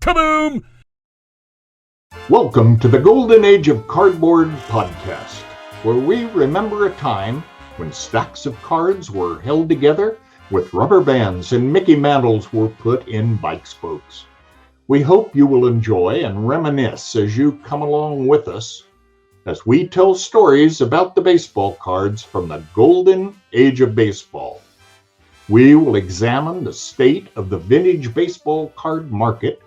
Kaboom! Welcome to the Golden Age of Cardboard podcast, where we remember a time when stacks of cards were held together with rubber bands and Mickey Mantles were put in bike spokes. We hope you will enjoy and reminisce as you come along with us as we tell stories about the baseball cards from the Golden Age of Baseball. We will examine the state of the vintage baseball card market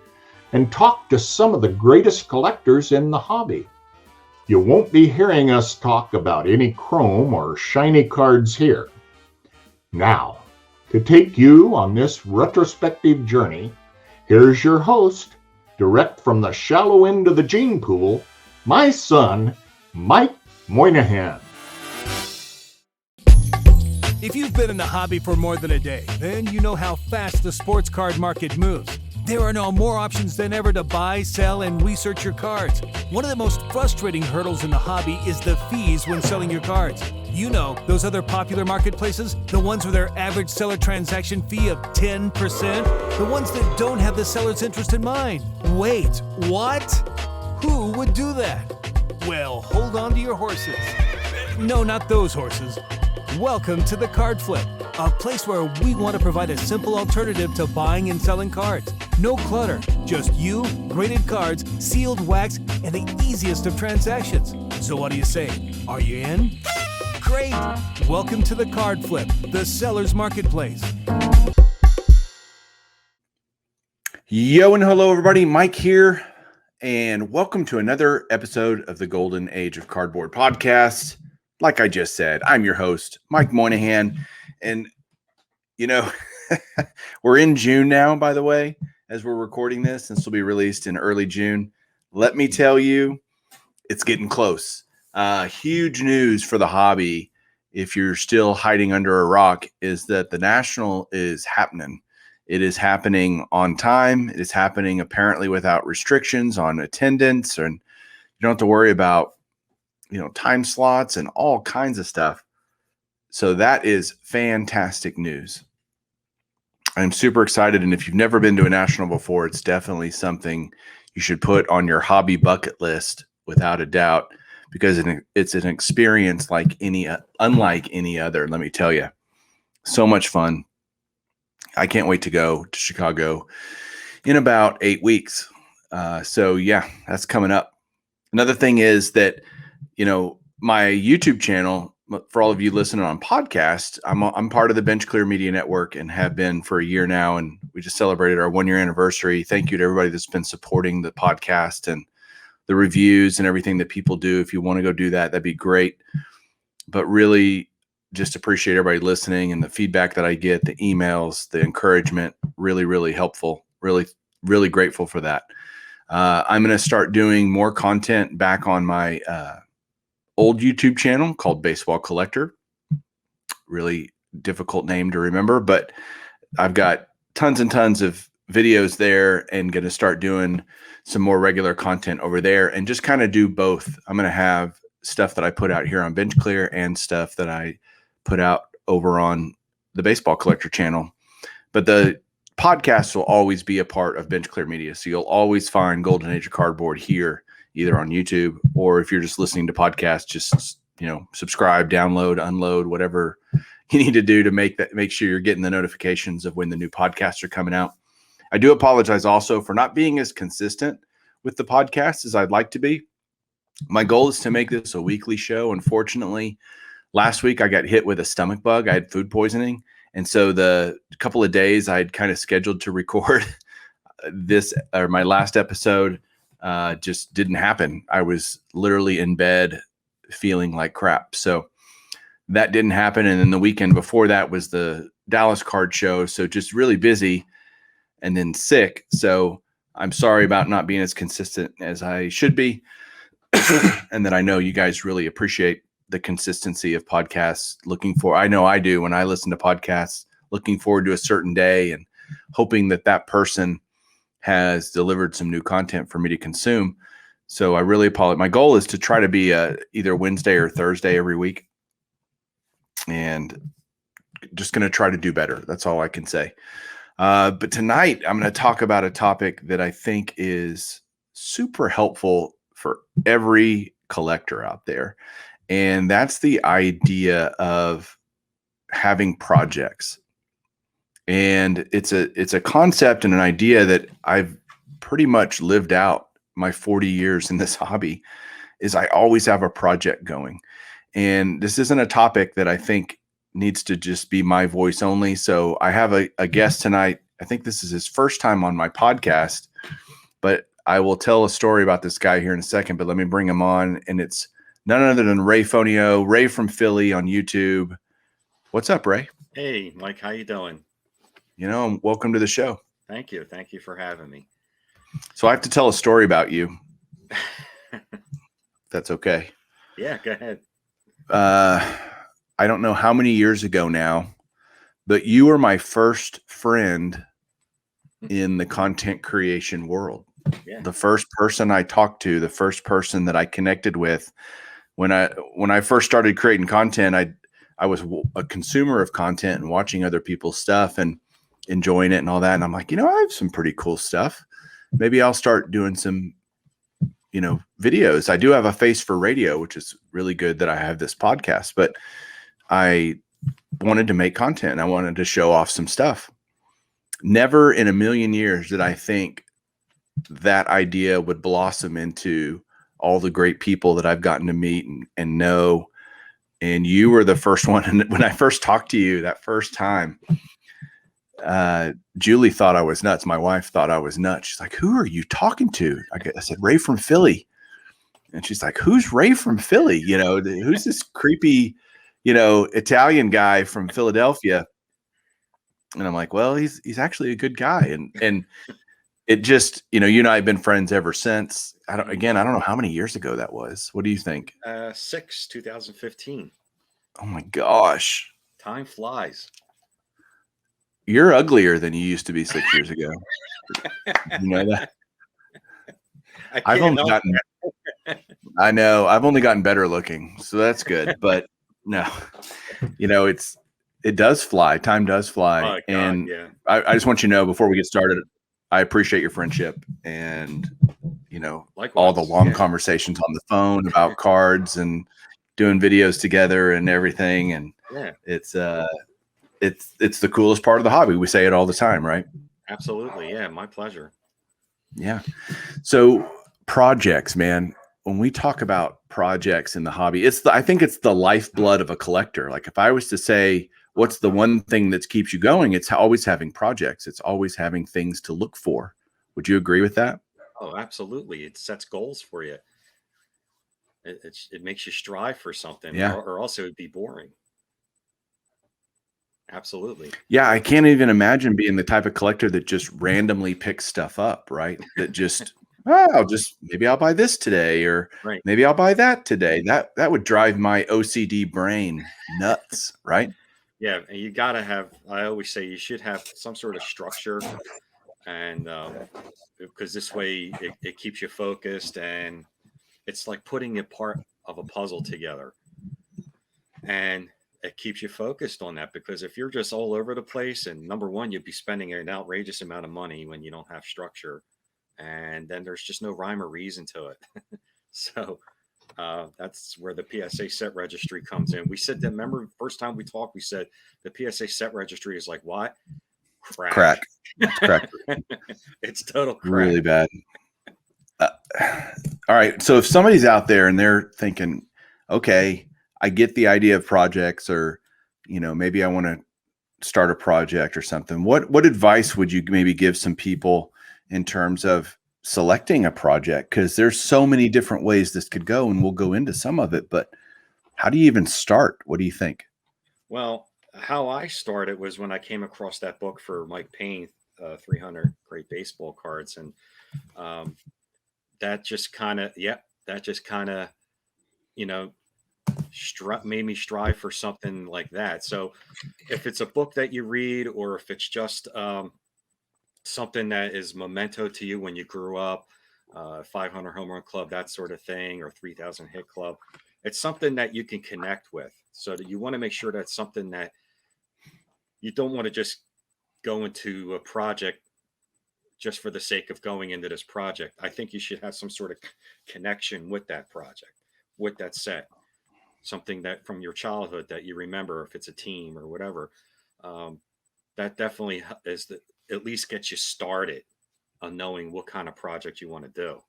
and talk to some of the greatest collectors in the hobby. You won't be hearing us talk about any chrome or shiny cards here. Now, to take you on this retrospective journey, here's your host, direct from the shallow end of the gene pool, my son, Mike Moynihan. If you've been in the hobby for more than a day, then you know how fast the sports card market moves. There are now more options than ever to buy, sell, and research your cards. One of the most frustrating hurdles in the hobby is the fees when selling your cards. You know, those other popular marketplaces, the ones with their average seller transaction fee of 10%, the ones that don't have the seller's interest in mind. Wait, what? Who would do that? Well, hold on to your horses. No, not those horses. Welcome to the Card Flip, a place where we want to provide a simple alternative to buying and selling cards. No clutter, just you, graded cards, sealed wax, and the easiest of transactions. So what do you say? Are you in? Great! Welcome to the Card Flip, the seller's marketplace. Yo and hello everybody, Mike here, and welcome to another episode of the Golden Age of Cardboard podcast. Like I just said, I'm your host, Mike Moynihan, and you know, we're in June now, by the way, as we're recording this. This will be released in early June. Let me tell you, it's getting close. Huge news for the hobby, if you're still hiding under a rock, is that the National is happening. It is happening on time. It is happening apparently without restrictions on attendance, and you don't have to worry about time slots and all kinds of stuff. So that is fantastic news. I'm super excited. And if you've never been to a national before, it's definitely something you should put on your hobby bucket list without a doubt, because it's an experience unlike any other. Let me tell you, so much fun. I can't wait to go to Chicago in about 8 weeks. So yeah, that's coming up. Another thing is that, my YouTube channel, for all of you listening on podcast, I'm part of the Bench Clear Media Network and have been for a year now. And we just celebrated our 1 year anniversary. Thank you to everybody that's been supporting the podcast and the reviews and everything that people do. If you want to go do that, that'd be great. But really just appreciate everybody listening and the feedback that I get, the emails, the encouragement, really, really helpful. Really, really grateful for that. I'm going to start doing more content back on my old YouTube channel called Baseball Collector. Really difficult name to remember, but I've got tons and tons of videos there and going to start doing some more regular content over there and just kind of do both. I'm going to have stuff that I put out here on Bench Clear and stuff that I put out over on the Baseball Collector channel. But the podcast will always be a part of Bench Clear Media. So you'll always find Golden Age of Cardboard here, either on YouTube, or if you're just listening to podcasts, just, subscribe, download, unload, whatever you need to do to make sure you're getting the notifications of when the new podcasts are coming out. I do apologize also for not being as consistent with the podcast as I'd like to be. My goal is to make this a weekly show. Unfortunately, last week I got hit with a stomach bug. I had food poisoning. And so the couple of days I'd kind of scheduled to record my last episode just didn't happen. I was literally in bed feeling like crap. So that didn't happen. And then the weekend before that was the Dallas card show. So just really busy and then sick. So I'm sorry about not being as consistent as I should be. And that I know you guys really appreciate the consistency of podcasts. I know I do when I listen to podcasts, looking forward to a certain day and hoping that person has delivered some new content for me to consume. So I really apologize. My goal is to try to be either Wednesday or Thursday every week, and just going to try to do better. That's all I can say. But tonight I'm going to talk about a topic that I think is super helpful for every collector out there. And that's the idea of having projects. And it's a concept and an idea that I've pretty much lived out my 40 years in this hobby. Is I always have a project going. And this isn't a topic that I think needs to just be my voice only. So I have a guest tonight. I think this is his first time on my podcast, but I will tell a story about this guy here in a second, but let me bring him on. And it's none other than Ray Fonio, Ray from Philly on YouTube. What's up, Ray? Hey, Mike, how you doing? Welcome to the show. Thank you. Thank you for having me. So I have to tell a story about you. That's okay. Yeah, go ahead. I don't know how many years ago now, but you were my first friend in the content creation world. Yeah. The first person I talked to, the first person that I connected with when I first started creating content, I was a consumer of content and watching other people's stuff and enjoying it and all that. And I'm like, I have some pretty cool stuff. Maybe I'll start doing some, videos. I do have a face for radio, which is really good that I have this podcast, but I wanted to make content. I wanted to show off some stuff. Never in a million years did I think that idea would blossom into all the great people that I've gotten to meet and know. And you were the first one. And when I first talked to you that first time, Julie thought I was nuts. My wife thought I was nuts. She's like, "Who are you talking to?" I said, "Ray from Philly." And she's like, "Who's Ray from Philly? Who's this creepy, Italian guy from Philadelphia?" And I'm like, "Well, he's actually a good guy." And it just, you and I have been friends ever since. I don't know how many years ago that was. What do you think? 2015. Oh my gosh. Time flies. You're uglier than you used to be 6 years ago. You know that? I've only gotten better looking, so that's good. But no, it does fly. Time does fly. Oh, God, and yeah. I just want you to know before we get started, I appreciate your friendship and, Likewise, all the long conversations on the phone about cards and doing videos together and everything. And yeah, it's the coolest part of the hobby. We say it all the time, right? absolutely. Yeah, my pleasure. Yeah. So projects, man, when we talk about projects in the hobby, I think it's the lifeblood of a collector. Like if I was to say, what's the one thing that keeps you going? It's always having projects. It's always having things to look for. Would you agree with that? Oh, absolutely. It sets goals for you. It makes you strive for something, Yeah. or else it would be boring. Absolutely. Yeah, I can't even imagine being the type of collector that just randomly picks stuff up, right? That just, maybe I'll buy this today, or Right. maybe I'll buy that today. That would drive my OCD brain nuts, right? Yeah, and you gotta have. I always say you should have some sort of structure, and because this way it keeps you focused, and it's like putting a part of a puzzle together, and it keeps you focused on that. Because if you're just all over the place, and number one, you'd be spending an outrageous amount of money when you don't have structure, and then there's just no rhyme or reason to it. So that's where the PSA Set Registry comes in. We said that. Remember, first time we talked, we said the PSA Set Registry is like what? Crack. It's crack. It's total crack. Really bad. All right. So if somebody's out there and they're thinking, okay, I get the idea of projects, or, maybe I want to start a project or something. What advice would you maybe give some people in terms of selecting a project? Because there's so many different ways this could go, and we'll go into some of it, but how do you even start? What do you think? Well, how I started was when I came across that book for Mike Payne, 300 Great Baseball Cards. And that just kind of, made me strive for something like that. So if it's a book that you read, or if it's just something that is memento to you when you grew up, 500 home run club, that sort of thing, or 3,000 hit club, it's something that you can connect with. So that you want to make sure that's something that you don't want to just go into a project just for the sake of going into this project. I think you should have some sort of connection with that project, with that set, something that from your childhood that you remember, if it's a team or whatever. That definitely is at least gets you started on knowing what kind of project you want to do.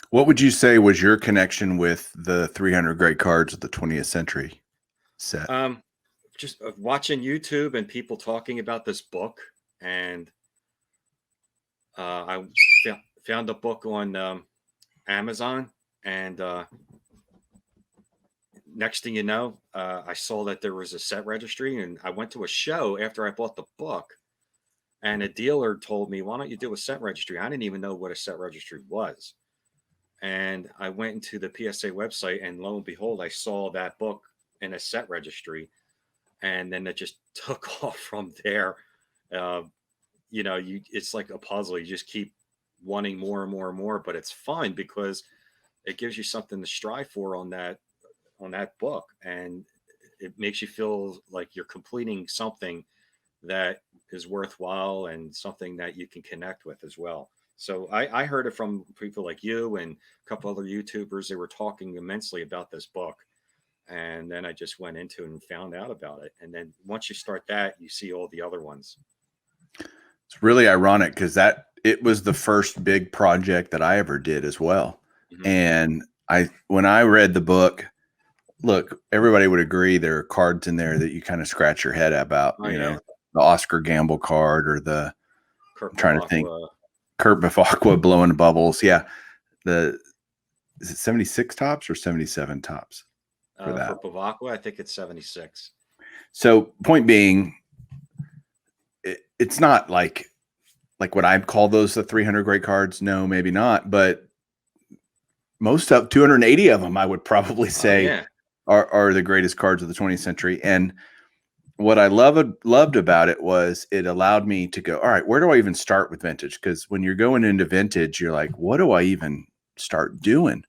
What would you say was your connection with the 300 great cards of the 20th century set? Just watching YouTube and people talking about this book, and I found the book on Amazon, and next thing you know, I saw that there was a set registry, and I went to a show after I bought the book, and a dealer told me, "Why don't you do a set registry?" I didn't even know what a set registry was. And I went into the PSA website, and lo and behold, I saw that book in a set registry. And then it just took off from there. It's like a puzzle. You just keep wanting more and more and more, but it's fun because it gives you something to strive for on that book. And it makes you feel like you're completing something that is worthwhile and something that you can connect with as well. So I heard it from people like you and a couple other YouTubers. They were talking immensely about this book. And then I just went into it and found out about it. And then once you start that, you see all the other ones. It's really ironic because it was the first big project that I ever did as well. Mm-hmm. And when I read the book, look, everybody would agree there are cards in there that you kind of scratch your head about, know, the Oscar Gamble card or the Kurt Bevacqua blowing bubbles. Yeah. Is it 76 tops or 77 tops? For Bevacqua, I think it's 76. So point being, it's not like what I'd call those the 300 great cards. No, maybe not. But most of 280 of them, I would probably say are the greatest cards of the 20th century. And what I loved about it was it allowed me to go, all right, where do I even start with vintage? Because when you're going into vintage, you're like, what do I even start doing?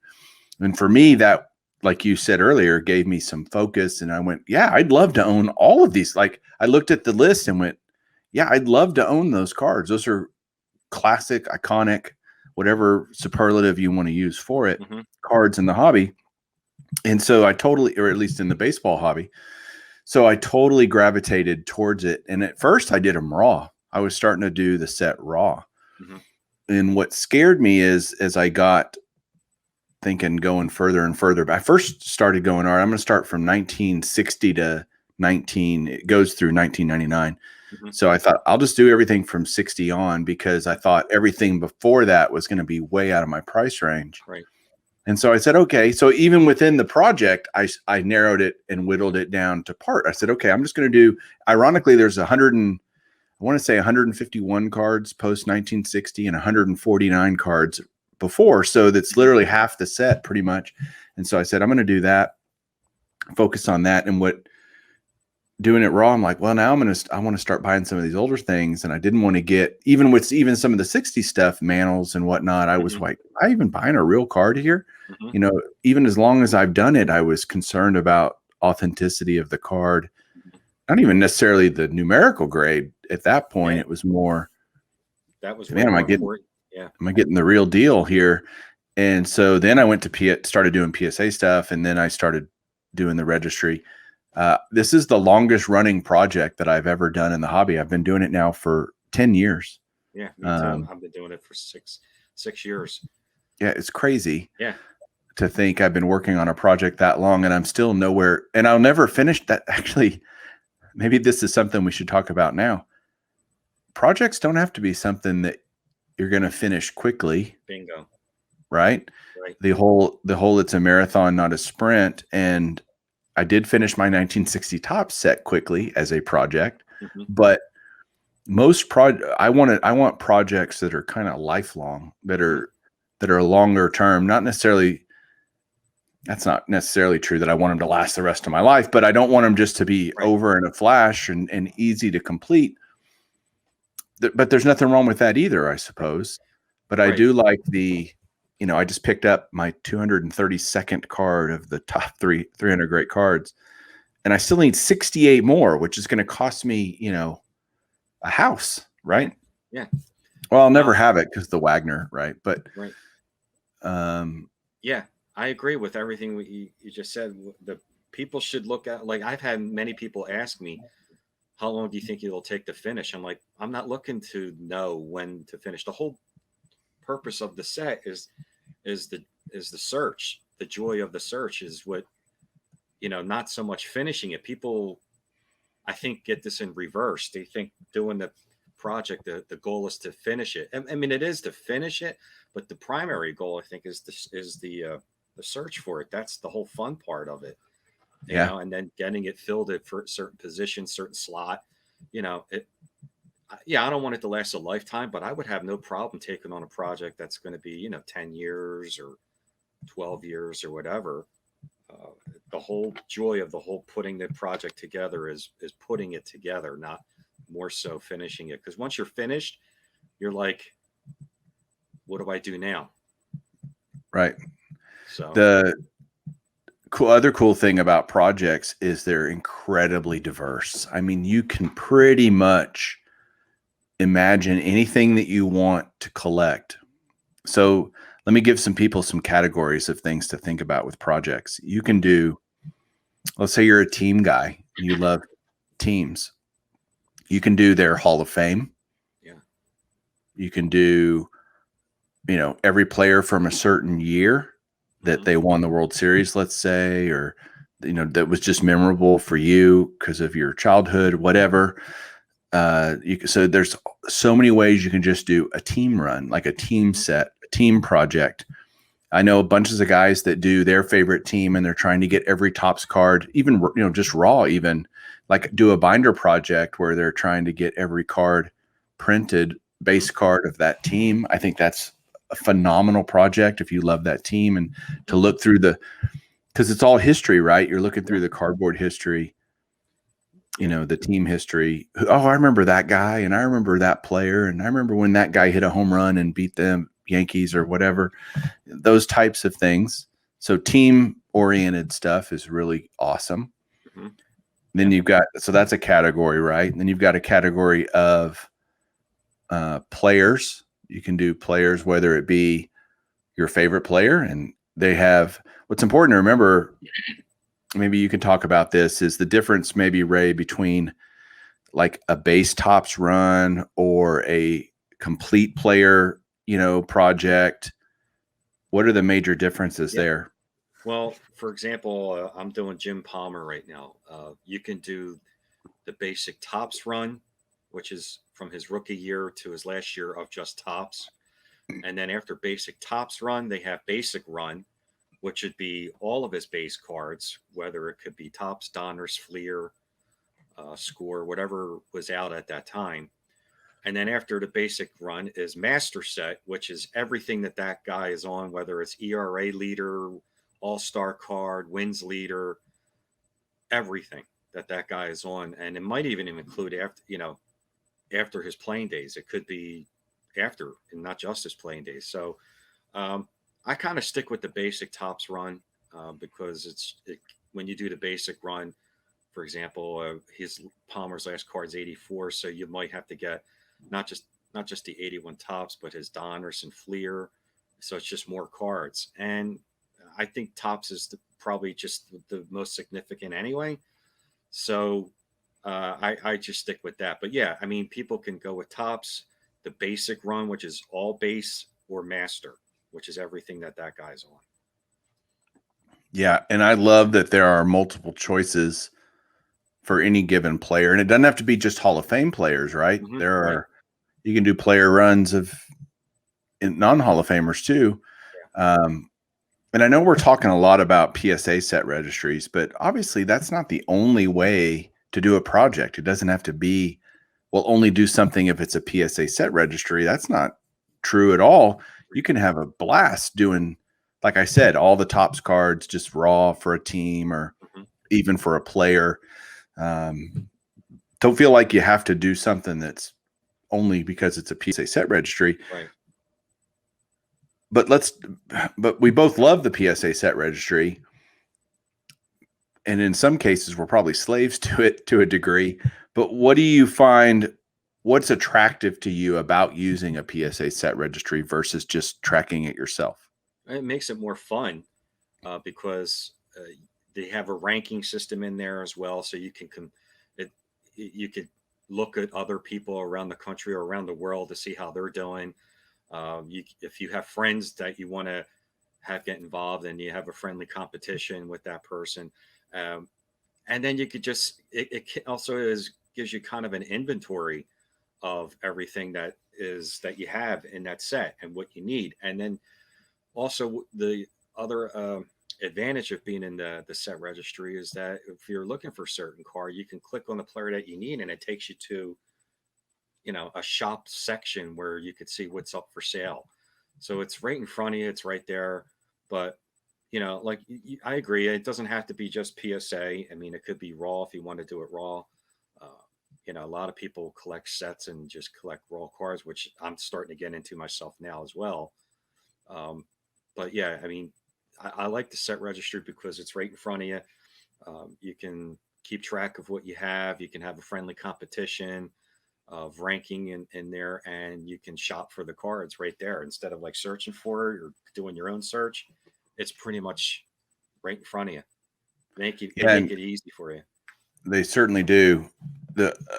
And for me, that, like you said earlier, gave me some focus, and I went, yeah, I'd love to own all of these. Like I looked at the list and went, yeah, I'd love to own those cards. Those are classic, iconic, whatever superlative you want to use for it, cards in the hobby. And so I totally, or at least in the baseball hobby. So I totally gravitated towards it. And at first I did them raw. I was starting to do the set raw. And what scared me is as I got thinking going further and further. But I first started going, all right, I'm going to start from 1960 to it goes through 1999. So I thought I'll just do everything from 60 on because I thought everything before that was going to be way out of my price range. Right. And so I said, okay. So even within the project, I narrowed it and whittled it down to part. I said, okay, I'm just going to do, ironically, there's 151 cards post 1960 and 149 cards before. So that's literally half the set pretty much. And so I said, I'm going to do that, focus on that. And doing it raw, I'm like, well, now I want to start buying some of these older things. And I didn't want to get, even some of the 60s stuff, Manels and whatnot. I was like, I even buying a real card here? Even as long as I've done it, I was concerned about authenticity of the card. Not even necessarily the numerical grade at that point. It was more, that was, man, am I getting the real deal here? And so then I went to started doing PSA stuff, and then I started doing the registry. This is the longest running project that I've ever done in the hobby. I've been doing it now for 10 years. Yeah, me too. I've been doing it for six years. Yeah, it's crazy. Yeah. To think I've been working on a project that long and I'm still nowhere, and I'll never finish that. Actually, maybe this is something we should talk about now. Projects don't have to be something that you're going to finish quickly. Bingo. Right? The whole it's a marathon, not a sprint. And I did finish my 1960 top set quickly as a project, but most I want projects that are kind of lifelong, that are longer term. That's not necessarily true that I want them to last the rest of my life, but I don't want them just to be over in a flash and easy to complete. But there's nothing wrong with that either, I suppose. But I do like I just picked up my 232nd card of the top 300 great cards, and I still need 68 more, which is going to cost me, a house, right? Yeah. Well, I'll never have it because the Wagner, right? But Right. um, Yeah, I agree with everything you just said. The people should look at, like, I've had many people ask me, how long do you think it'll take to finish? I'm like, I'm not looking to know when to finish. The whole purpose of the set is the is the search. The joy of the search is what, not so much finishing it. People, I think, get this in reverse. They think doing the project, the goal is to finish it. I mean, it is to finish it, but the primary goal, I think, is the search for it. That's the whole fun part of it, yeah, and then getting it filled at for certain position, certain slot. Yeah, I don't want it to last a lifetime, but I would have no problem taking on a project that's going to be, 10 years or 12 years or whatever. Uh, the whole joy of the whole putting the project together is putting it together, not more so finishing it. Because once you're finished, you're like, what do I do now? right. So The other cool thing about projects is they're incredibly diverse. I mean, you can pretty much imagine anything that you want to collect. So let me give some people some categories of things to think about with projects. You can do, let's say you're a team guy, you love teams. You can do their Hall of Fame. Yeah. You can do, every player from a certain year that they won the World Series, let's say, or, that was just memorable for you because of your childhood, whatever. So there's so many ways you can just do a team run, like a team set, a team project. I know bunches of guys that do their favorite team and they're trying to get every Topps card, even, just raw, even like do a binder project where they're trying to get every card printed, base card of that team. I think that's a phenomenal project if you love that team, and to look through because it's all history, right? You're looking through the cardboard history, the team history. Oh, I remember that guy, and I remember that player, and I remember when that guy hit a home run and beat the Yankees or whatever, those types of things. So team oriented stuff is really awesome. Mhm. Then you've got, so that's a category, right? And then you've got a category of players. You can do players, whether it be your favorite player, and they have, what's important to remember, maybe you can talk about this, is the difference maybe, Ray, between like a base Topps run or a complete player, project. What are the major differences there? Well, for example, I'm doing Jim Palmer right now. You can do the basic Topps run, which is from his rookie year to his last year of just Topps. And then after basic Topps run, they have basic run, which would be all of his base cards, whether it could be Topps, Donruss, Fleer, Score, whatever was out at that time. And then after the basic run is master set, which is everything that guy is on, whether it's ERA leader, all-star card, wins leader, everything that guy is on. And it might even include after his playing days. It could be after, and not just his playing days. So I kind of stick with the basic Topps run because when you do the basic run, for example, his Palmer's last card's 84, so you might have to get not just the 81 Topps, but his Donruss and Fleer. So it's just more cards, and I think Topps is probably just the most significant anyway. So I just stick with that. But yeah, I mean, people can go with Topps, the basic run, which is all base, or master, which is everything that guy's on. Yeah, and I love that there are multiple choices for any given player, and it doesn't have to be just Hall of Fame players, right? Mm-hmm, There are, right. You can do player runs of non-Hall of Famers too. Yeah. And I know we're talking a lot about PSA set registries, but obviously that's not the only way to do a project. It doesn't have to be, we'll only do something if it's a PSA set registry. That's not true at all. You can have a blast doing, like I said, all the Topps cards just raw for a team, or even for a player. Don't feel like you have to do something that's only because it's a PSA set registry. Right. But we both love the PSA set registry. And in some cases, we're probably slaves to it to a degree. But what do you find what's attractive to you about using a PSA set registry versus just tracking it yourself? It makes it more fun because they have a ranking system in there as well, so you can it, you could look at other people around the country or around the world to see how they're doing. If you have friends that you want to have get involved and you have a friendly competition with that person, um, and then you could just also gives you kind of an inventory of everything that you have in that set and what you need. And then also the other advantage of being in the set registry is that if you're looking for a certain car, you can click on the player that you need and it takes you to, a shop section where you could see what's up for sale. So it's right in front of you, it's right there. But like I agree, it doesn't have to be just PSA. I mean, it could be raw if you want to do it raw. uh, a lot of people collect sets and just collect raw cars, which I'm starting to get into myself now as well. um, but yeah, I mean, I like the set registry because it's right in front of you. You can keep track of what you have. You can have a friendly competition of ranking in there, and you can shop for the cards right there instead of like searching for it or doing your own search. It's pretty much right in front of you. They Yeah, make and it easy for you. they certainly do.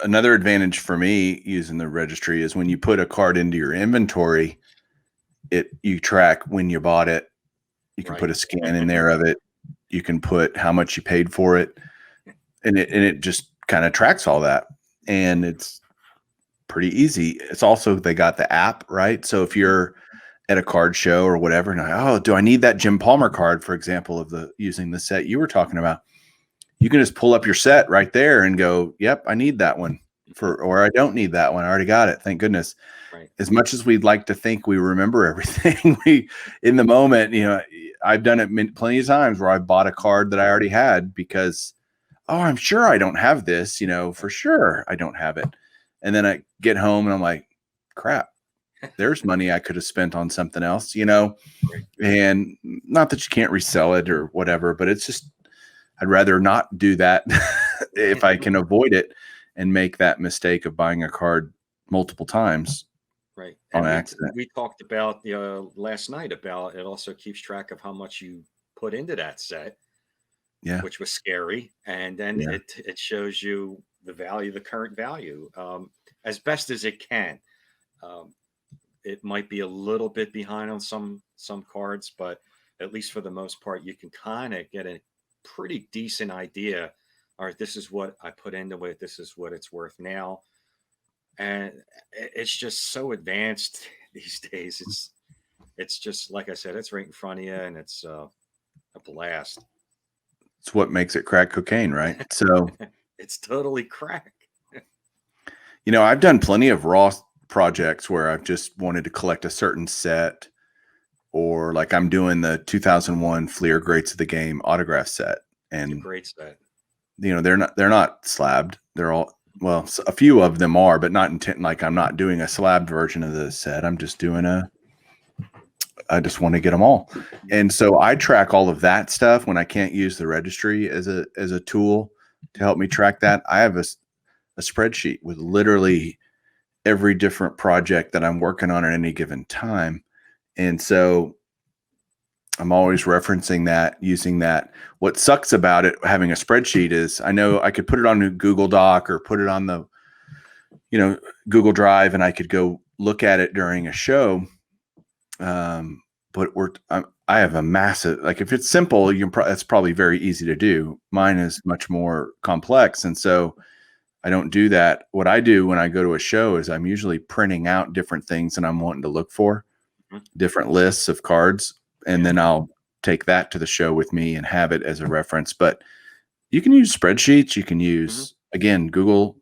Another advantage for me using the registry is when you put a card into your inventory, you track when you bought it. You can put Right. a scan in there of it. You can put how much you paid for it, and it just kind of tracks all that. And it's pretty easy. It's also, they got the app, right? So if you're at a card show or whatever, and do I need that Jim Palmer card, for example, of using the set you were talking about? You can just pull up your set right there and go, yep, I need that one, or I don't need that one. I already got it. Thank goodness. Right. As much as we'd like to think we remember everything, in the moment, I've done it plenty of times where I bought a card that I already had because, I'm sure I don't have this, for sure I don't have it. And then I get home and I'm like, crap, there's money I could have spent on something else, Right. and not that you can't resell it or whatever, but it's just, I'd rather not do that if I can avoid it and make that mistake of buying a card multiple times Right. on And accident. we talked about last night about it also keeps track of how much you put into that set, Yeah. which was scary. And then Yeah. it shows you the current value, as best as it can. Um, it might be a little bit behind on some cards, but at least for the most part, you can kind of get a pretty decent idea. All right, this is what I put into it. This is what it's worth now, and it's just so advanced these days. It's just like I said, it's right in front of you, and it's a blast. It's what makes it crack cocaine, right? So, It's totally crack. I've done plenty of raw projects where I've just wanted to collect a certain set, or like I'm doing the 2001 Fleer Greats of the Game autograph set. It's a And, great set. they're not slabbed. They're all, well, a few of them are, but not intent. Like I'm not doing a slabbed version of the set. I'm just doing I just want to get them all. And so I track all of that stuff when I can't use the registry as a tool to help me track that. I have a spreadsheet with literally every different project that I'm working on at any given time. And so I'm always referencing that, using that. What sucks about it, having a spreadsheet, is I know I could put it on a Google Doc or put it on the, Google Drive, and I could go look at it during a show. But I have a massive, like if it's simple, it's probably very easy to do. Mine is much more complex. And so I don't do that. What I do when I go to a show is I'm usually printing out different things that I'm wanting to look for, different lists of cards, and then I'll take that to the show with me and have it as a reference. But you can use spreadsheets. You can use, again, Google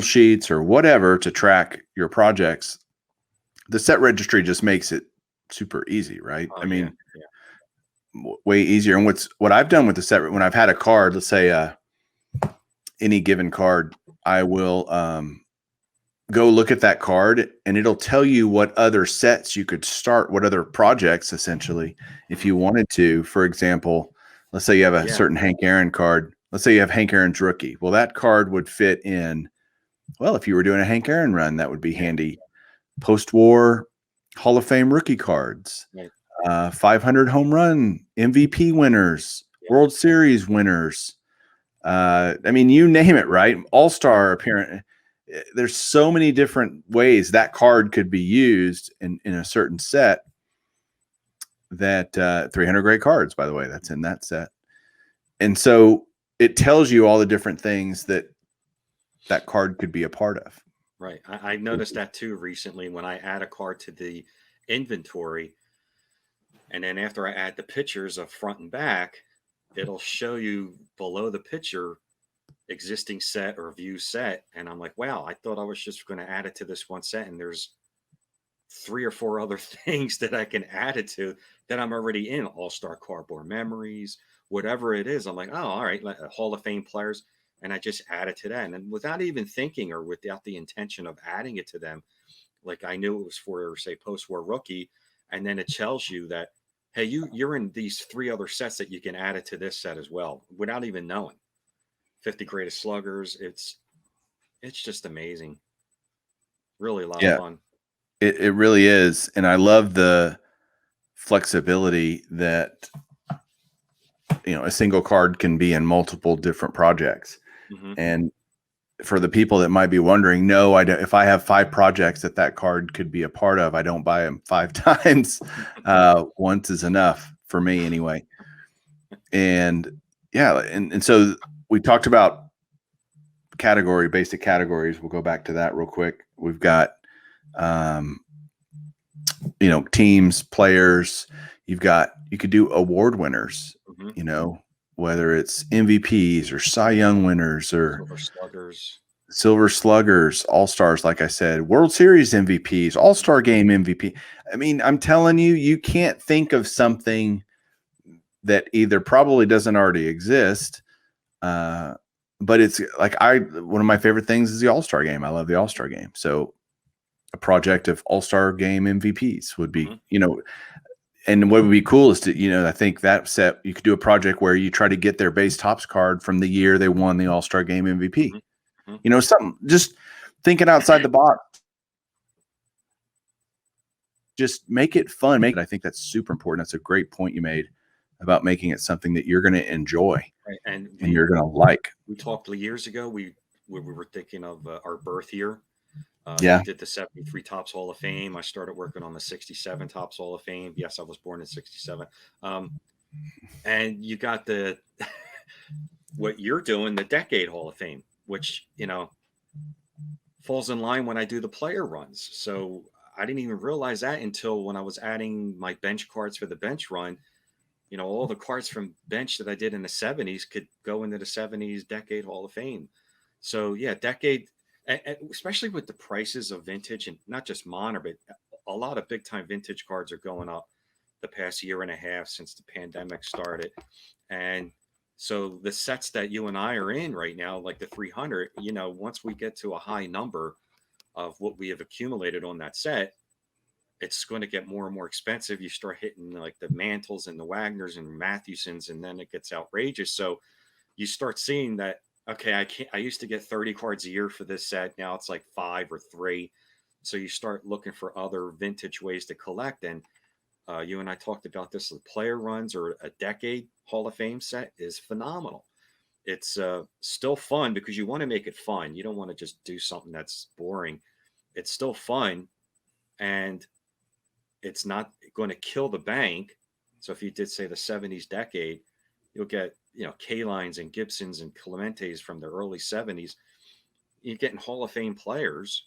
Sheets or whatever to track your projects. The set registry just makes it super easy, right? Oh, I mean, yeah. way easier. And what I've done with the set, when I've had a card, let's say any given card, I will go look at that card, and it'll tell you what other sets you could start, what other projects, essentially, if you wanted to. For example, let's say you have a certain Hank Aaron card. Let's say you have Hank Aaron's rookie. Well, that card would fit in Well, if you were doing a Hank Aaron run, that would be handy. Post-war Hall of Fame rookie cards, Right. 500 home run MVP winners, Yeah. World Series winners. I mean, you name it, right? All-star appearance. There's so many different ways that card could be used in a certain set. That 300 great cards, by the way, that's in that set. And so it tells you all the different things that card could be a part of. Right. I noticed that too recently when I add a card to the inventory. And then after I add the pictures of front and back, it'll show you below the picture existing set or view set. And I'm like, wow, I thought I was just going to add it to this one set. And there's 3 or 4 other things that I can add it to that I'm already in. All-Star Cardboard Memories, whatever it is. I'm like, oh, all right, like Hall of Fame players. And I just add it to that. And without even thinking or without the intention of adding it to them, like I knew it was for, say, post-war rookie. And then it tells you that, hey, you're in these 3 other sets that you can add it to this set as well without even knowing. 50 greatest sluggers. It's just amazing. Really a lot of fun. It really is. And I love the flexibility that, a single card can be in multiple different projects. Mm-hmm. And for the people that might be wondering, no, I don't, if I have 5 projects that card could be a part of, I don't buy them 5 times. Once is enough for me anyway. And yeah. And so we talked about basic categories. We'll go back to that real quick. We've got, teams, players. You could do award winners, Mm-hmm. Whether it's MVPs or Cy Young winners or Silver Sluggers, All-Stars, like I said, World Series MVPs, All-Star Game MVP. I mean, I'm telling you, you can't think of something that either probably doesn't already exist, but it's like one of my favorite things is the All-Star Game. I love the All-Star Game. So a project of All-Star Game MVPs would be, and what would be cool is to, I think that set, you could do a project where you try to get their base tops card from the year they won the All-Star Game MVP. Mm-hmm. Something just thinking outside the box. Just make it fun. I think that's super important. That's a great point you made about making it something that you're going to enjoy, right. And you're going to like. We talked years ago. We were thinking of our birth year. We did the 73 Topps Hall of Fame. I started working on the 67 Topps Hall of Fame. Yes, I was born in 67. And you got the what you're doing, the Decade Hall of Fame, which falls in line when I do the player runs. So I didn't even realize that until when I was adding my bench cards for the bench run. All the cards from bench that I did in the 70s could go into the 70s Decade Hall of Fame. So yeah, Decade. And especially with the prices of vintage, and not just Monner, but a lot of big time vintage cards are going up the past year and a half since the pandemic started. And so the sets that you and I are in right now, like the 300, once we get to a high number of what we have accumulated on that set, it's going to get more and more expensive. You start hitting like the Mantles and the Wagners and Mathewsons, and then it gets outrageous. So you start seeing that, okay, I used to get 30 cards a year for this set. Now it's like 5 or 3. So you start looking for other vintage ways to collect. And you and I talked about this. The player runs or a Decade Hall of Fame set is phenomenal. It's still fun because you want to make it fun. You don't want to just do something that's boring. It's still fun, and it's not going to kill the bank. So if you did say the 70s Decade, you'll get K-Lines and Gibsons and Clementes from the early 70s. You're getting Hall of Fame players,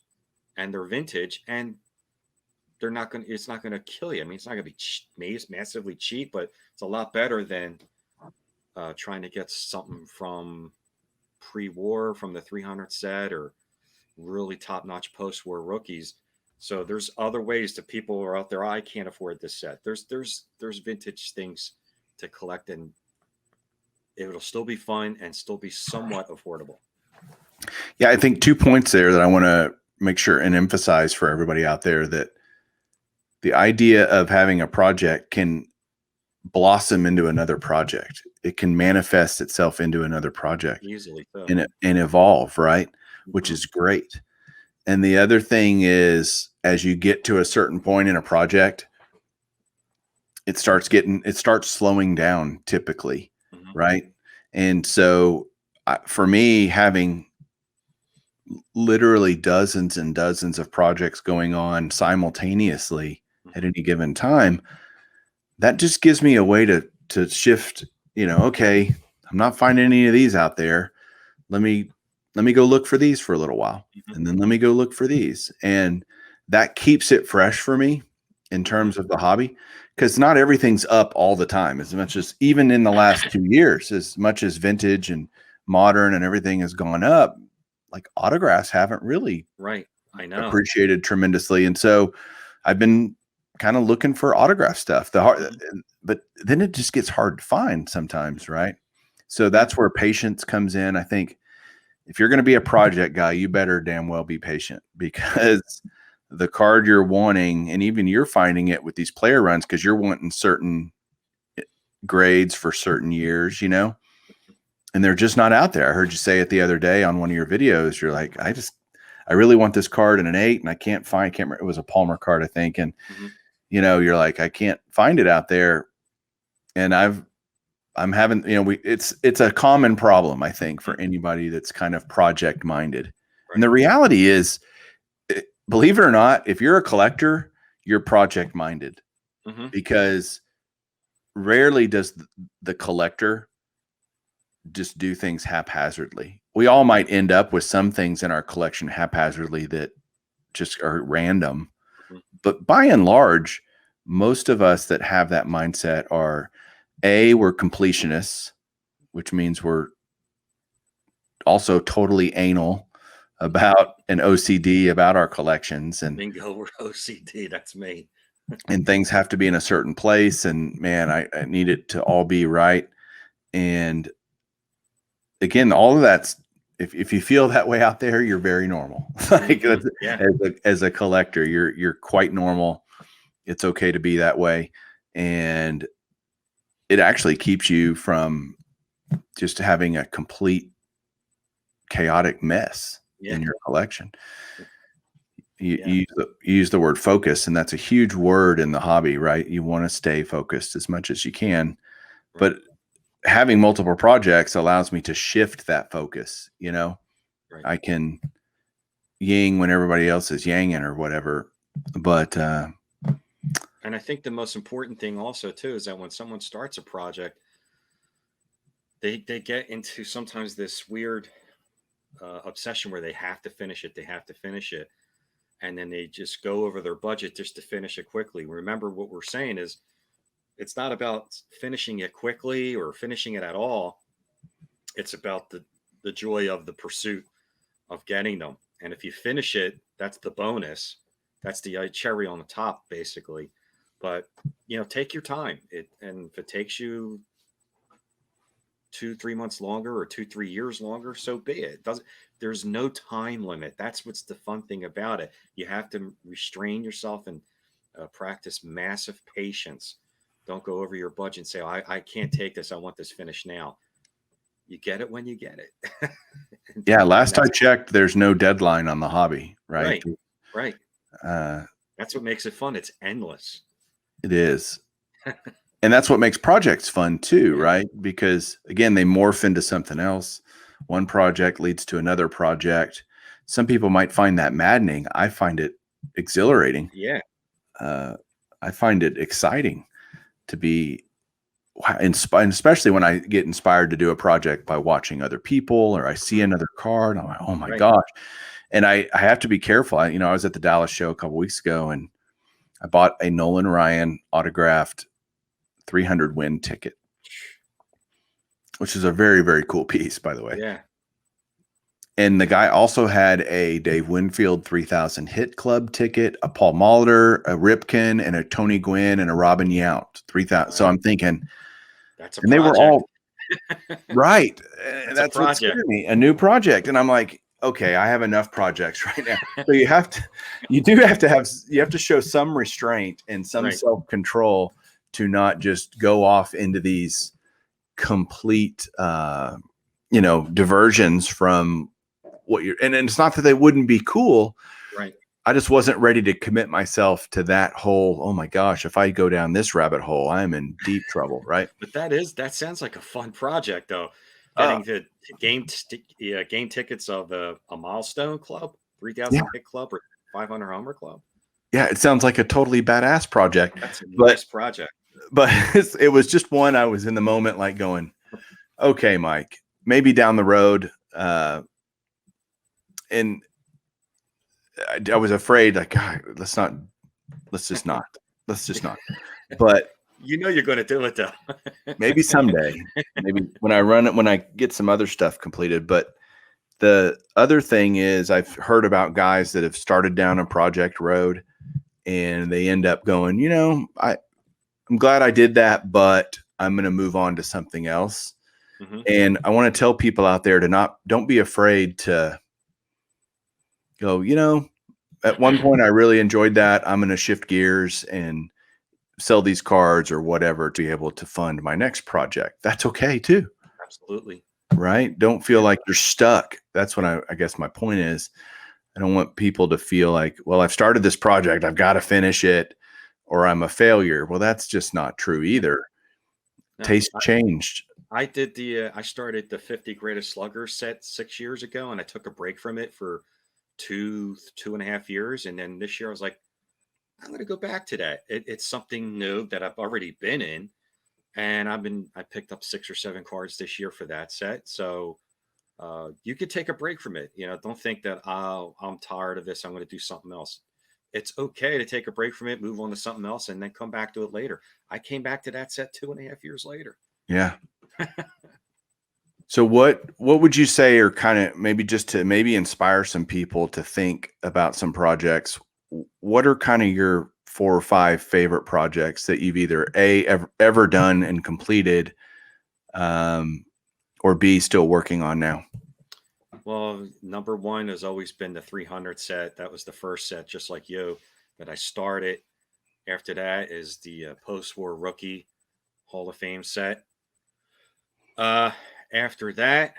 and they're vintage, and it's not going to kill you. I mean, it's not going to be massively cheap, but it's a lot better than trying to get something from pre-war from the 300 set or really top-notch post-war rookies. So there's other ways that people are out there. I can't afford this set. There's vintage things to collect, and it'll still be fun and still be somewhat affordable. Yeah, I think 2 points there that I want to make sure and emphasize for everybody out there, that the idea of having a project can blossom into another project. It can manifest itself into another project Easily so. and evolve, right? which is great. And the other thing is, as you get to a certain point in a project, it starts slowing down typically, right? And so for me, having literally dozens and dozens of projects going on simultaneously at any given time, that just gives me a way to shift, okay, I'm not finding any of these out there. Let me go look for these for a little while. And then let me go look for these. And that keeps it fresh for me in terms of the hobby, because not everything's up all the time. As much as even in the last 2 years, as much as vintage and modern and everything has gone up, like autographs haven't really appreciated tremendously. And so I've been kind of looking for autograph stuff. But then it just gets hard to find sometimes, right? So that's where patience comes in. I think if you're going to be a project guy, you better damn well be patient, because the card you're wanting, and even you're finding it with these player runs, because you're wanting certain grades for certain years, and they're just not out there. I heard you say it the other day on one of your videos. You're like, I really want this card in an 8, and I can't remember. It was a Palmer card, I think. And, you're like, I can't find it out there. And I'm having, it's a common problem, I think, for anybody that's kind of project minded. Right. And the reality is, believe it or not, if you're a collector, you're project minded, because rarely does the collector just do things haphazardly. We all might end up with some things in our collection haphazardly that just are random. But by and large, most of us that have that mindset are, we're completionists, which means we're also totally anal about an OCD about our collections. And bingo, we're OCD. That's me. And things have to be in a certain place. And man, I need it to all be right. And again, all of that's, if you feel that way out there, you're very normal. Like as a collector, you're quite normal. It's okay to be that way. And it actually keeps you from just having a complete chaotic mess in your collection. You use the word focus, and that's a huge word in the hobby, right? You want to stay focused as much as you can, but having multiple projects allows me to shift that focus. I can yang when everybody else is yanging or whatever, but and I think the most important thing also too is that when someone starts a project, they get into sometimes this weird obsession where they have to finish it, and then they just go over their budget just to finish it quickly. Remember, what we're saying is, it's not about finishing it quickly or finishing it at all. It's about the joy of the pursuit of getting them. And if you finish it, that's the bonus. That's the cherry on the top, basically. But, take your time. And if it takes you 2-3 months longer or 2-3 years longer, so be it. There's no time limit. That's what's the fun thing about it. You have to restrain yourself and practice massive patience. Don't go over your budget and say, I can't take this. I want this finished now. You get it when you get it. Yeah. Last I checked, there's no deadline on the hobby, right? Right. That's what makes it fun. It's endless. It is. And that's what makes projects fun too, right? Because again, they morph into something else. One project leads to another project. Some people might find that maddening. I find it exhilarating. Yeah. I find it exciting to be inspired, especially when I get inspired to do a project by watching other people, or I see another card. I'm like, oh my gosh. And I have to be careful. I was at the Dallas show a couple weeks ago, and I bought a Nolan Ryan autographed 300 win ticket, which is a very, very cool piece, by the way. Yeah. And the guy also had a Dave Winfield 3000 Hit Club ticket, a Paul Molitor, a Ripken, and a Tony Gwynn, and a Robin Yount 3000. So I'm thinking, that's a and project. They were all right. That's what scared me, a new project. And I'm like, okay, I have enough projects right now. So you have to show some restraint and some self-control to not just go off into these complete, diversions from what you're, and it's not that they wouldn't be cool. Right. I just wasn't ready to commit myself to that whole, oh my gosh, if I go down this rabbit hole, I'm in deep trouble. Right. But that sounds like a fun project though. Uh, Getting the game tickets of a milestone club, 3,000 hit club or 500 homer club. Yeah. It sounds like a totally badass project. That's a nice project. But it was just one I was in the moment like going, okay, Mike, maybe down the road. And I was afraid, like, God, let's just not. But You're going to do it though. maybe someday, maybe when I get some other stuff completed. But the other thing is, I've heard about guys that have started down a project road and they end up going, I'm glad I did that, but I'm going to move on to something else. Mm-hmm. And I want to tell people out there don't be afraid to go, at one point I really enjoyed that. I'm going to shift gears and sell these cards or whatever to be able to fund my next project. That's okay too. Absolutely. Right. Don't feel like you're stuck. That's what I guess my point is. I don't want people to feel like, well, I've started this project, I've got to finish it, or I'm a failure. Well, that's just not true either. No, Taste changed. I did I started the 50 greatest sluggers set 6 years ago, and I took a break from it for 2.5 years. And then this year I was like, I'm going to go back to that. It's something new that I've already been in. And I picked up 6 or 7 cards this year for that set. So you could take a break from it. Don't think that, I'm tired of this, I'm going to do something else. It's okay to take a break from it, move on to something else, and then come back to it later. I came back to that set 2.5 years later. Yeah. So what would you say, or kind of maybe just to maybe inspire some people to think about some projects? What are kind of your 4 or 5 favorite projects that you've either ever done and completed, or B, still working on now? Well, number one has always been the 300 set. That was the first set, just like you, that I started. After that is the post-war rookie Hall of Fame set. After that,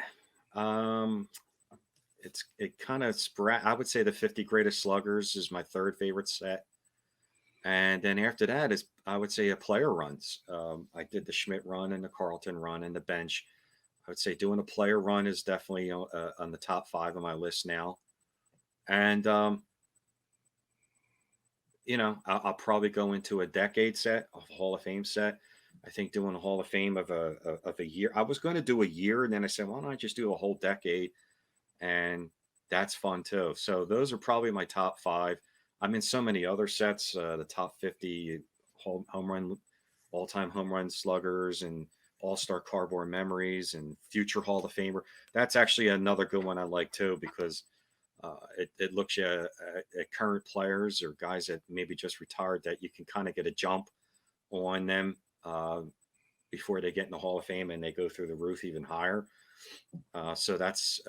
it kind of spread. I would say the 50 greatest sluggers is my third favorite set. And then after that is, I would say, a player runs. I did the Schmidt run and the Carlton run and the bench. I would say doing a player run is definitely on the top 5 of my list now. And, I'll probably go into a decade set, a Hall of Fame set. I think doing a Hall of Fame of a year. I was going to do a year, and then I said, why don't I just do a whole decade? And that's fun too. So those are probably my top 5. I'm in so many other sets, the top 50 home run, all-time home run sluggers, and all-star cardboard memories, and future Hall of Famer. That's actually another good one I like too, because it looks at current players or guys that maybe just retired, that you can kind of get a jump on them before they get in the Hall of Fame and they go through the roof even higher. So that's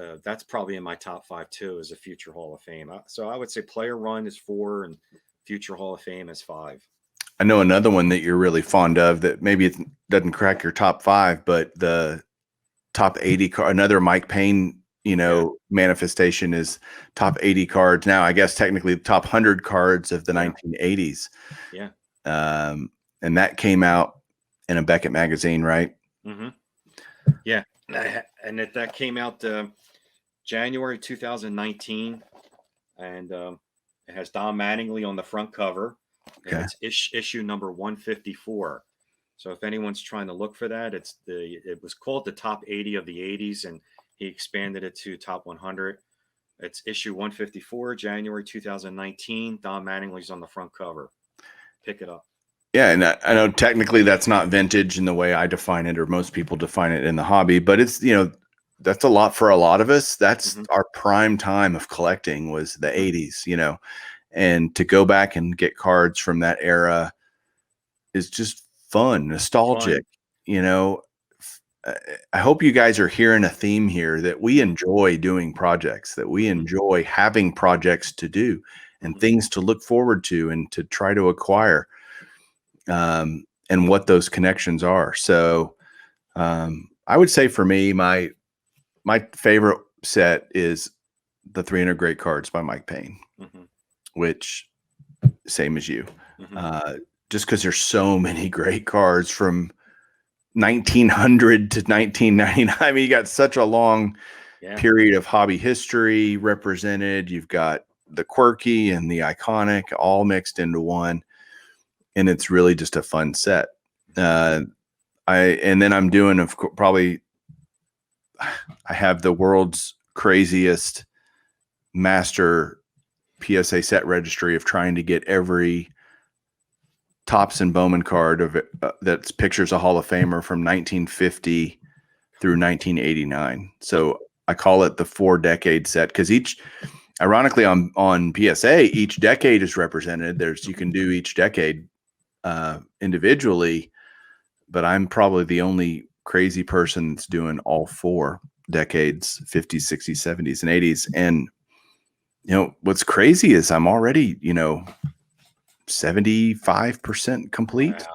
probably in my top 5 too, as a future Hall of Fame. So I would say player run is 4 and future Hall of Fame is 5. I know another one that you're really fond of that maybe it doesn't crack your top 5, but the top 80 card, another Mike Payne, manifestation is top 80 cards. Now, I guess technically the top 100 cards of the 1980s. Yeah. And that came out in a Beckett magazine, right? Mm-hmm. Yeah. And that came out January 2019. And it has Don Mattingly on the front cover. Okay. And it's issue number 154. So if anyone's trying to look for that, it was called the top 80 of the 80s, and he expanded it to top 100. It's issue 154, January 2019. Don Mattingly's on the front cover. Pick it up. Yeah, and I know technically that's not vintage in the way I define it, or most people define it in the hobby, but it's, that's a lot for a lot of us. That's our prime time of collecting, was the 80s, and to go back and get cards from that era is just fun, nostalgic. I hope you guys are hearing a theme here, that we enjoy doing projects, that we enjoy having projects to do and things to look forward to and to try to acquire, and what those connections are. So I would say for me, my favorite set is the 300 Great Cards by Mike Payne, which same as you. Just because there's so many great cards from 1900 to 1999. I mean, you got such a long period of hobby history represented. You've got the quirky and the iconic all mixed into one, and it's really just a fun set. And then I'm doing probably, I have the world's craziest master PSA set registry of trying to get every Topps and Bowman card of that pictures a Hall of Famer from 1950 through 1989. So I call it the 4-decade set, because ironically on PSA, each decade is represented. You can do each decade individually, but I'm probably the only crazy person that's doing all 4 decades, 50s, 60s, 70s, and 80s. And what's crazy is I'm already 75% complete.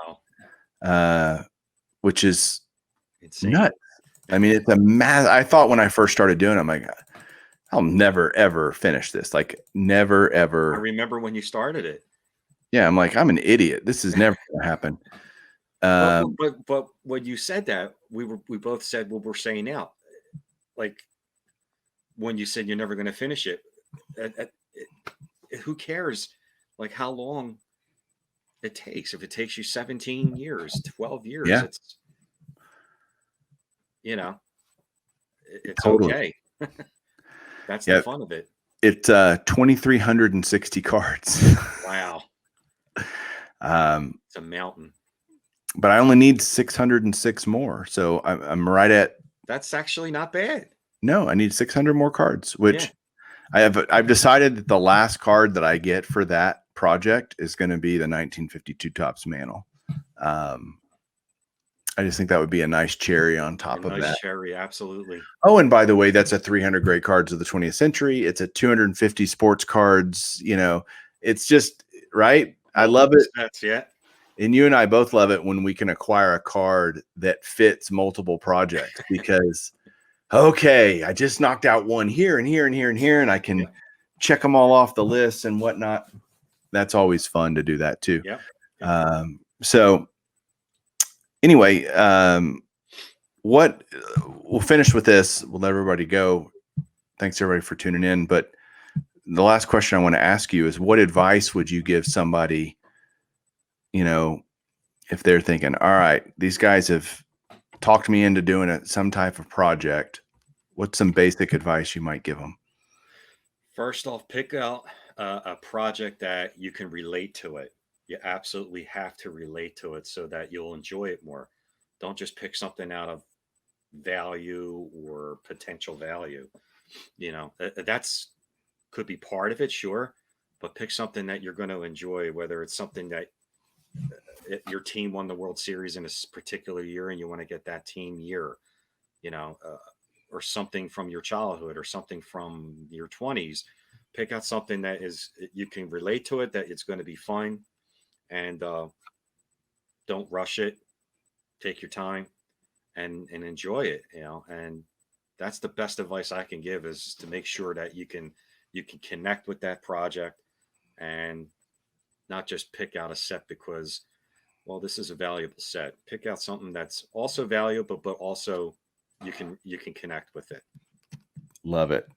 Wow. Which is insane. Nuts. I mean, it's I thought when I first started doing it, I'm like, I'll never ever finish this. Like, never ever. I remember when you started it. Yeah, I'm like, I'm an idiot. This is never gonna happen. But when you said that, we both said what we're saying now. Like, when you said you're never going to finish it, who cares? Like, how long it takes? If it takes you 17 years, 12 years, it's totally okay. That's the fun of it. It's 2,360 cards. Wow. It's a mountain. But I only need 606 more. So I'm right at. That's actually not bad. No, I need 600 more cards, which I've decided that the last card that I get for that project is going to be the 1952 Topps Mantle. I just think that would be a nice cherry on top of that. Cherry, absolutely. Oh, and by the way, that's a 300 great cards of the 20th century. It's a 250 sports cards. It's just right. I love it. And you and I both love it when we can acquire a card that fits multiple projects, because, okay, I just knocked out one here and here and here and here, and I can check them all off the list and whatnot. That's always fun to do that too. Yeah. So anyway, we'll finish with this. We'll let everybody go. Thanks everybody for tuning in. But the last question I want to ask you is, what advice would you give somebody, if they're thinking, all right, these guys have talked me into doing some type of project, what's some basic advice you might give them? First off, pick out a project that you can relate to it. You absolutely have to relate to it so that you'll enjoy it more. Don't just pick something out of value or potential value. That's could be part of it, sure, but pick something that you're going to enjoy, whether it's something that your team won the World Series in a particular year and you want to get that team year, or something from your childhood or something from your 20s. Pick out something that you can relate to it, that it's going to be fun, and don't rush it. Take your time and enjoy it, and that's the best advice I can give, is to make sure that you can connect with that project and not just pick out a set because, well, this is a valuable set. Pick out something that's also valuable, but also you can connect with it. Love it.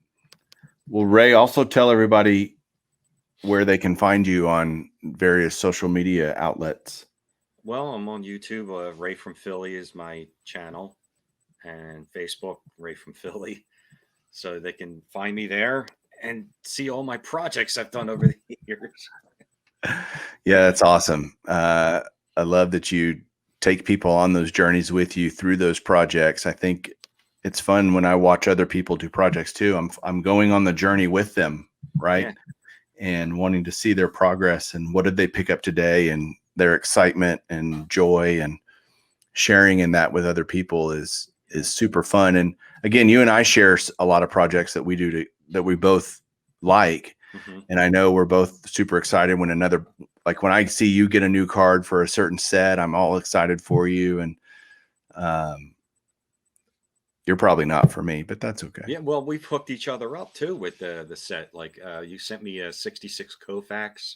Well, Ray, also tell everybody where they can find you on various social media outlets. Well, I'm on YouTube. Ray from Philly is my channel, and Facebook, Ray from Philly. So they can find me there and see all my projects I've done over the years. Yeah, that's awesome. I love that you take people on those journeys with you through those projects. I think it's fun when I watch other people do projects too. I'm going on the journey with them, right? Yeah. And wanting to see their progress and what did they pick up today, and their excitement and joy, and sharing in that with other people is super fun. And again, you and I share a lot of projects that we do that we both like. Mm-hmm. And I know we're both super excited when when I see you get a new card for a certain set, I'm all excited for you. And You're probably not for me, but that's okay. Yeah, well, we've hooked each other up too with the set. Like you sent me a 66 Koufax.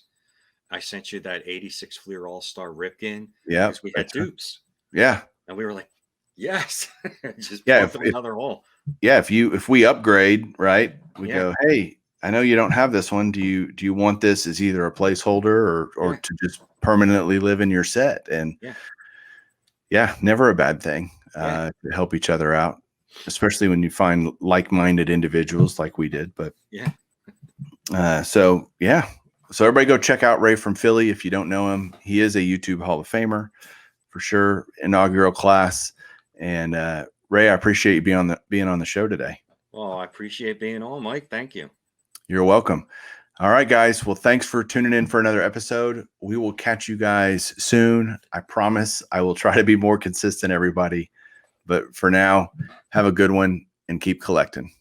I sent you that 86 Fleer All-Star Ripken Yeah, because we had dupes. Yeah. And we were like, yes, just Yeah, plug another hole. Yeah, if we upgrade, right? We Yeah. go, hey, I know you don't have this one. Do you want this as either a placeholder or Yeah. to just permanently live in your set? And yeah, never a bad thing to help each other out, especially when you find like-minded individuals like we did. But so everybody go check out Ray from Philly if you don't know him. He is a YouTube Hall of Famer for sure, inaugural class. And Ray, I appreciate you being on the show today. Well, I appreciate being on, Mike. Thank you. You're welcome. All right, guys. Well, thanks for tuning in for another episode. We will catch you guys soon. I promise I will try to be more consistent, everybody. But for now, have a good one and keep collecting.